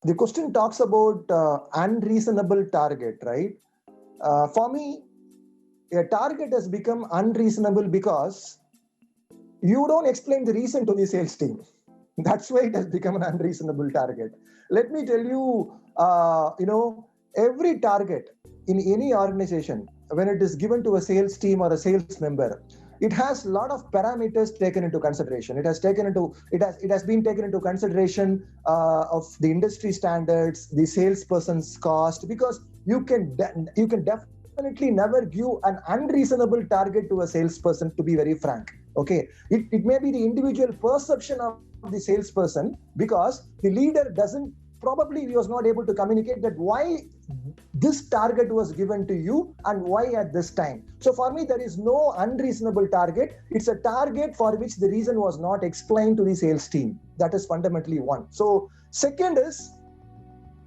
The question talks about unreasonable target, right? For me, a target has become unreasonable because you don't explain the reason to the sales team. That's why it has become an unreasonable target. Let me tell you, every target in any organization, when it is given to a sales team or a sales member, it has a lot of parameters taken into consideration. It has been taken into consideration of the industry standards, the salesperson's cost, because you can definitely never give an unreasonable target to a salesperson, to be very frank. Okay, it may be the individual perception of the salesperson, because the leader doesn't, probably he was not able to communicate that why this target was given to you and why at this time. So for me, there is no unreasonable target. It's a target for which the reason was not explained to the sales team. That is fundamentally one. So second is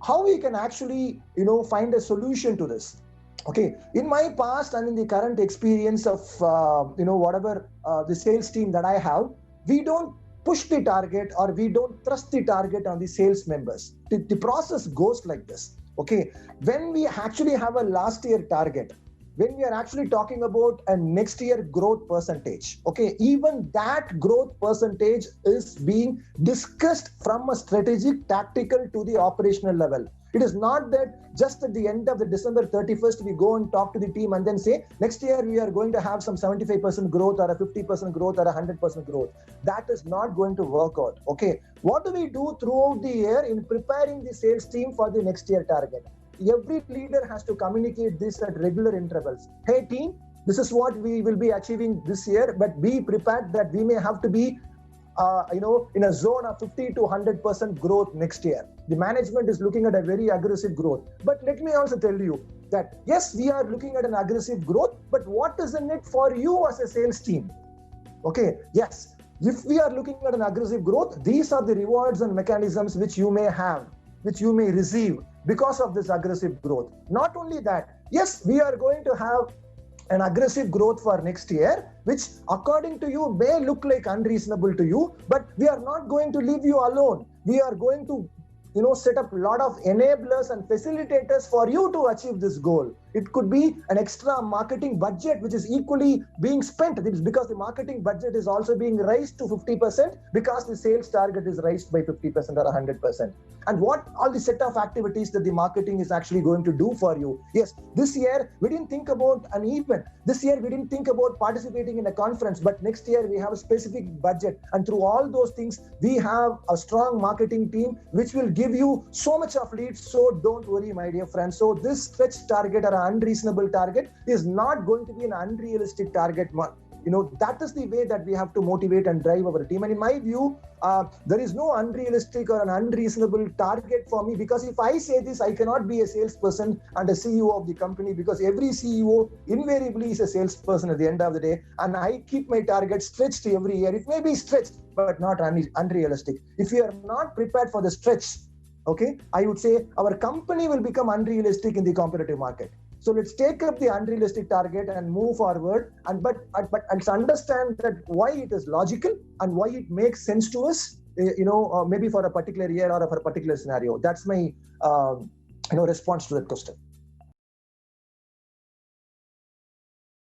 how we can actually find a solution to this. Okay, in my past and in the current experience of whatever the sales team that I have, we don't push the target or we don't thrust the target on the sales members. The process goes like this. Okay, when we actually have a last year target, when we are actually talking about a next year growth percentage, okay, even that growth percentage is being discussed from a strategic, tactical to the operational level. It is not that just at the end of the December 31st, we go and talk to the team and then say, next year we are going to have some 75% growth or a 50% growth or a 100% growth. That is not going to work out. Okay. What do we do throughout the year in preparing the sales team for the next year target? Every leader has to communicate this at regular intervals. Hey team, this is what we will be achieving this year, but be prepared that we may have to be in a zone of 50 to 100% growth next year. The management is looking at a very aggressive growth. But let me also tell you that yes, we are looking at an aggressive growth, but what is in it for you as a sales team? Okay, yes, if we are looking at an aggressive growth, these are the rewards and mechanisms which you may have, which you may receive because of this aggressive growth. Not only that, yes, we are going to have an aggressive growth for next year, which according to you may look like unreasonable to you, but we are not going to leave you alone. We are going to set up a lot of enablers and facilitators for you to achieve this goal. It could be an extra marketing budget which is equally being spent. It is because the marketing budget is also being raised to 50% because the sales target is raised by 50% or 100%. And what all the set of activities that the marketing is actually going to do for you. Yes, this year we didn't think about an event. This year we didn't think about participating in a conference, but next year we have a specific budget. And through all those things, we have a strong marketing team which will give you so much of leads. So don't worry, my dear friends. So this stretch target or an unreasonable target is not going to be an unrealistic target. That is the way that we have to motivate and drive our team. And in my view, there is no unrealistic or an unreasonable target for me, because if I say this, I cannot be a salesperson and a CEO of the company, because every CEO invariably is a salesperson at the end of the day. And I keep my target stretched every year. It may be stretched, but not unrealistic. If we are not prepared for the stretch, okay, I would say our company will become unrealistic in the competitive market. So let's take up the unrealistic target and move forward. But let's understand that why it is logical and why it makes sense to us. Maybe for a particular year or for a particular scenario. That's my response to that question.